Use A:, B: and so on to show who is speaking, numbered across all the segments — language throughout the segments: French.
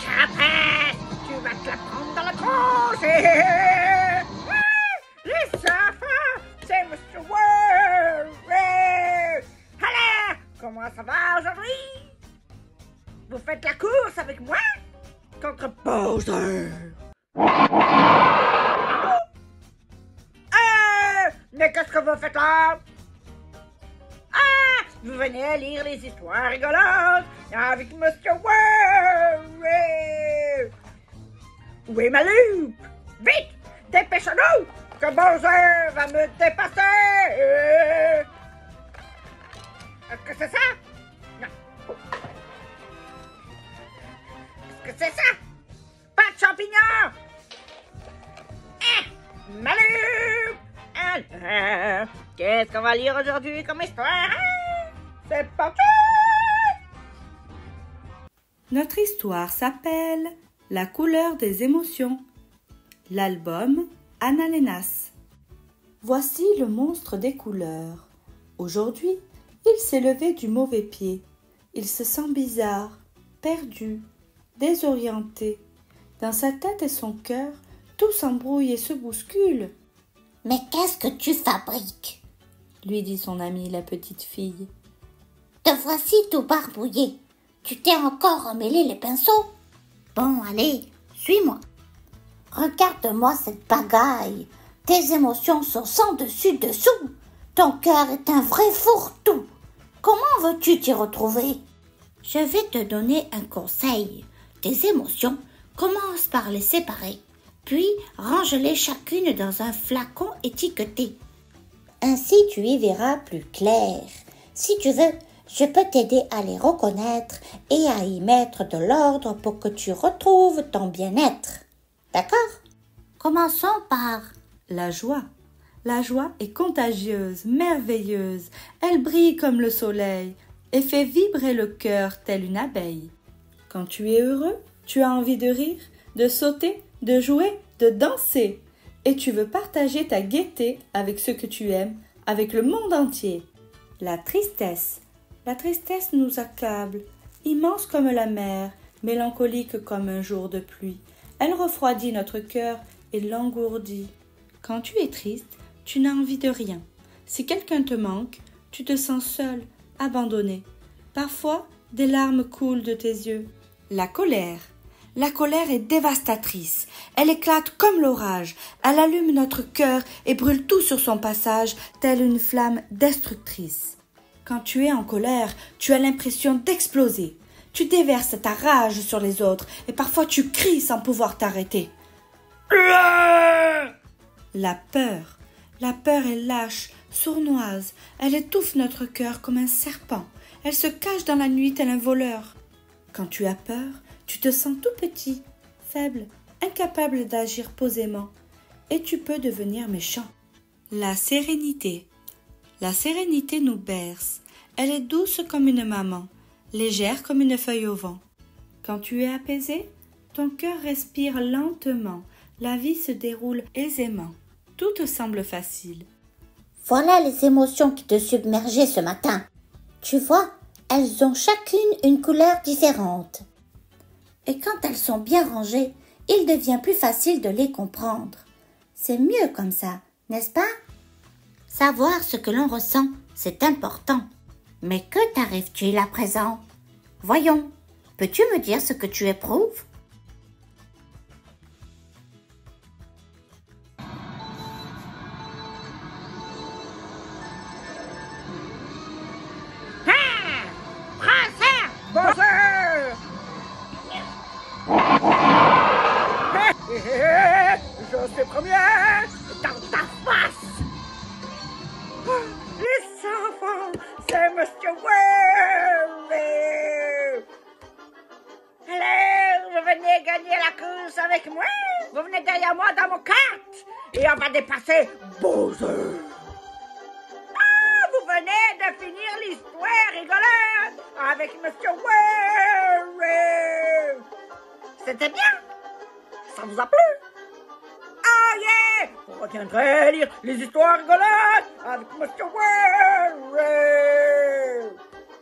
A: carapace, tu vas te la prendre dans la tronche. Les enfants, c'est Monsieur World. Alors, comment ça va aujourd'hui? Vous faites la course avec moi contre Bowser. Mais qu'est-ce que vous faites là? Ah, vous venez lire les histoires rigolotes avec Monsieur World. Où est ma loupe? Vite, dépêchons-nous, que Bowser va me dépasser. Est-ce que c'est ça? Non. Est-ce que c'est ça? Pas de champignons. Ma loupe. Alors, qu'est-ce qu'on va lire aujourd'hui comme histoire? C'est parti!
B: Notre histoire s'appelle La couleur des émotions. L'album Anna Lénas. Voici le monstre des couleurs. Aujourd'hui, il s'est levé du mauvais pied. Il se sent bizarre, perdu, désorienté. Dans sa tête et son cœur, tout s'embrouille et se bouscule.
C: « Mais qu'est-ce que tu fabriques ?»
B: lui dit son amie la petite fille.
C: « Te voici tout barbouillé. Tu t'es encore emmêlé les pinceaux. Bon, allez, suis-moi. Regarde-moi cette pagaille. Tes émotions sont sans dessus-dessous. Ton cœur est un vrai fourre-tout. Comment veux-tu t'y retrouver? Je vais te donner un conseil. Tes émotions, commence par les séparer. Puis, range-les chacune dans un flacon étiqueté. Ainsi, tu y verras plus clair. Si tu veux, je peux t'aider à les reconnaître et à y mettre de l'ordre pour que tu retrouves ton bien-être. D'accord? Commençons par
B: la joie. La joie est contagieuse, merveilleuse. Elle brille comme le soleil et fait vibrer le cœur telle une abeille. Quand tu es heureux, tu as envie de rire, de sauter, de jouer, de danser. Et tu veux partager ta gaieté avec ceux que tu aimes, avec le monde entier. La tristesse. La tristesse nous accable, immense comme la mer, mélancolique comme un jour de pluie. Elle refroidit notre cœur et l'engourdit. Quand tu es triste, tu n'as envie de rien. Si quelqu'un te manque, tu te sens seul, abandonné. Parfois, des larmes coulent de tes yeux. La colère. La colère est dévastatrice. Elle éclate comme l'orage. Elle allume notre cœur et brûle tout sur son passage, telle une flamme destructrice. Quand tu es en colère, tu as l'impression d'exploser. Tu déverses ta rage sur les autres et parfois tu cries sans pouvoir t'arrêter. La peur. La peur est lâche, sournoise. Elle étouffe notre cœur comme un serpent. Elle se cache dans la nuit tel un voleur. Quand tu as peur, tu te sens tout petit, faible, incapable d'agir posément, et tu peux devenir méchant. La sérénité. La sérénité nous berce. Elle est douce comme une maman, légère comme une feuille au vent. Quand tu es apaisé, ton cœur respire lentement, la vie se déroule aisément. Tout te semble facile.
C: Voilà les émotions qui te submergeaient ce matin. Tu vois, elles ont chacune une couleur différente. Et quand elles sont bien rangées, il devient plus facile de les comprendre. C'est mieux comme ça, n'est-ce pas? Savoir ce que l'on ressent, c'est important. Mais que t'arrive-t-il à présent? Voyons, peux-tu me dire ce que tu éprouves?
A: Je suis premier dans ta face. Les enfants, c'est Monsieur World. Alors, vous venez gagner la course avec moi? Vous venez derrière moi dans mon kart et on va dépasser Bowser. Ah, vous venez de finir l'histoire rigolote avec Monsieur World. C'était bien? Ça vous a plu? Oh yeah! Vous reviendrez lire les histoires rigolotes avec Monsieur World.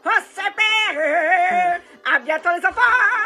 A: Oh super! À bientôt les enfants!